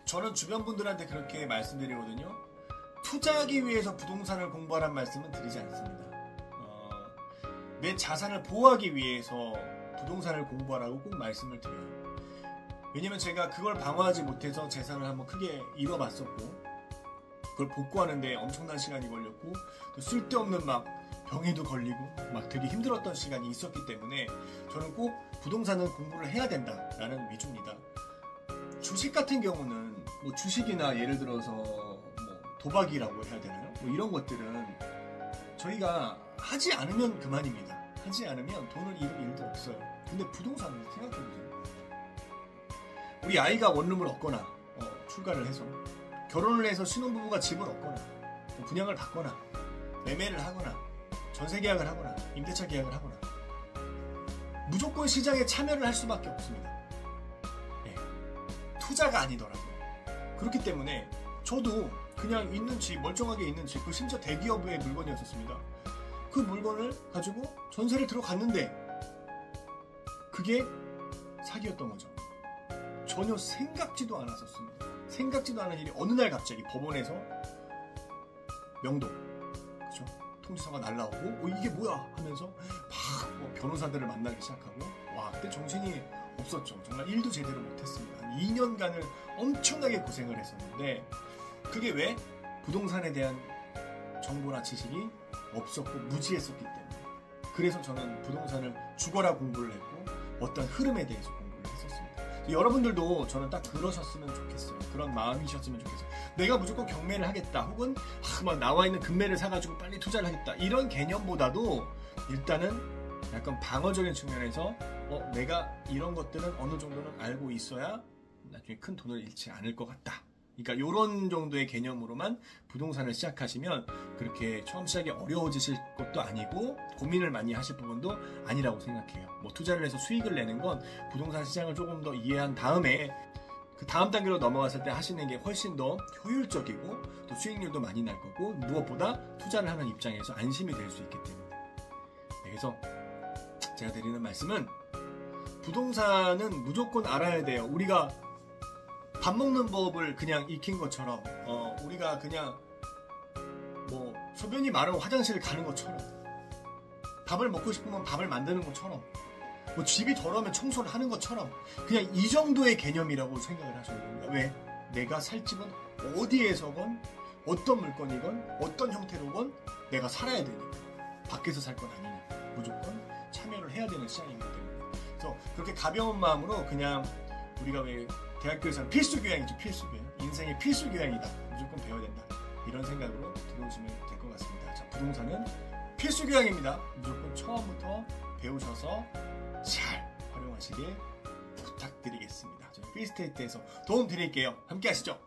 저는 주변 분들한테 그렇게 말씀드리거든요. 투자하기 위해서 부동산을 공부하란 말씀은 드리지 않습니다. 내 자산을 보호하기 위해서 부동산을 공부하라고 꼭 말씀을 드려요. 왜냐면 제가 그걸 방어하지 못해서 재산을 한번 크게 잃어봤었고, 그걸 복구하는데 엄청난 시간이 걸렸고, 또 쓸데없는 막 병에도 걸리고 막 되게 힘들었던 시간이 있었기 때문에 저는 꼭 부동산은 공부를 해야 된다라는 위주입니다. 주식 같은 경우는 뭐 주식이나 예를 들어서 뭐 도박이라고 해야 되나요? 뭐 이런 것들은 저희가 하지 않으면 그만입니다. 하지 않으면 돈을 잃을 일도 없어요. 근데 부동산은 생각해보세요. 우리 아이가 원룸을 얻거나 출가를 해서 결혼을 해서 신혼부부가 집을 얻거나 분양을 받거나 매매를 하거나 전세계약을 하거나 임대차 계약을 하거나 무조건 시장에 참여를 할 수밖에 없습니다. 네. 투자가 아니더라도. 그렇기 때문에 저도 그냥 있는 집, 멀쩡하게 있는 집, 그 심지어 대기업의 물건이었었습니다. 그 물건을 가지고 전세를 들어갔는데 그게 사기였던 거죠. 전혀 생각지도 않았었습니다. 생각지도 않은 일이 어느 날 갑자기 법원에서 명도, 그죠? 통지서가 날라오고 이게 뭐야 하면서 막 변호사들을 만나기 시작하고 와, 그때 정신이 없었죠. 정말 일도 제대로 못했습니다. 한 2년간을 엄청나게 고생을 했었는데 그게 왜? 부동산에 대한 정보나 지식이 없었고 무지했었기 때문에. 그래서 저는 부동산을 죽어라 공부를 했고 어떤 흐름에 대해서 공부를 했었습니다. 여러분들도 저는 딱 그러셨으면 좋겠어요. 그런 마음이셨으면 좋겠어요. 내가 무조건 경매를 하겠다 혹은 막 나와있는 금매를 사가지고 빨리 투자를 하겠다 이런 개념보다도 일단은 약간 방어적인 측면에서 내가 이런 것들은 어느 정도는 알고 있어야 나중에 큰 돈을 잃지 않을 것 같다. 그러니까 이런 정도의 개념으로만 부동산을 시작하시면 그렇게 처음 시작이 어려워지실 것도 아니고 고민을 많이 하실 부분도 아니라고 생각해요. 뭐 투자를 해서 수익을 내는 건 부동산 시장을 조금 더 이해한 다음에 그 다음 단계로 넘어갔을 때 하시는 게 훨씬 더 효율적이고 또 수익률도 많이 날 거고 무엇보다 투자를 하는 입장에서 안심이 될 수 있기 때문에. 그래서 제가 드리는 말씀은 부동산은 무조건 알아야 돼요. 우리가 밥 먹는 법을 그냥 익힌 것처럼 우리가 그냥 뭐 소변이 마르면 화장실을 가는 것처럼 밥을 먹고 싶으면 밥을 만드는 것처럼 뭐 집이 더러우면 청소를 하는 것처럼 그냥 이 정도의 개념이라고 생각을 하셔야 됩니다. 왜? 내가 살 집은 어디에서건 어떤 물건이건 어떤 형태로건 내가 살아야 되니까 밖에서 살 건 아니니까 무조건 참여를 해야 되는 시장이기 때문에 그래서 그렇게 가벼운 마음으로 그냥 우리가 왜 대학교에서는 필수 교양이죠. 필수 교양. 인생의 필수 교양이다. 무조건 배워야 된다. 이런 생각으로 들어오시면 될 것 같습니다. 자, 부동산은 필수 교양입니다. 무조건 처음부터 배우셔서 잘 활용하시길 부탁드리겠습니다. 저희 필스테이트에서 도움 드릴게요. 함께 하시죠.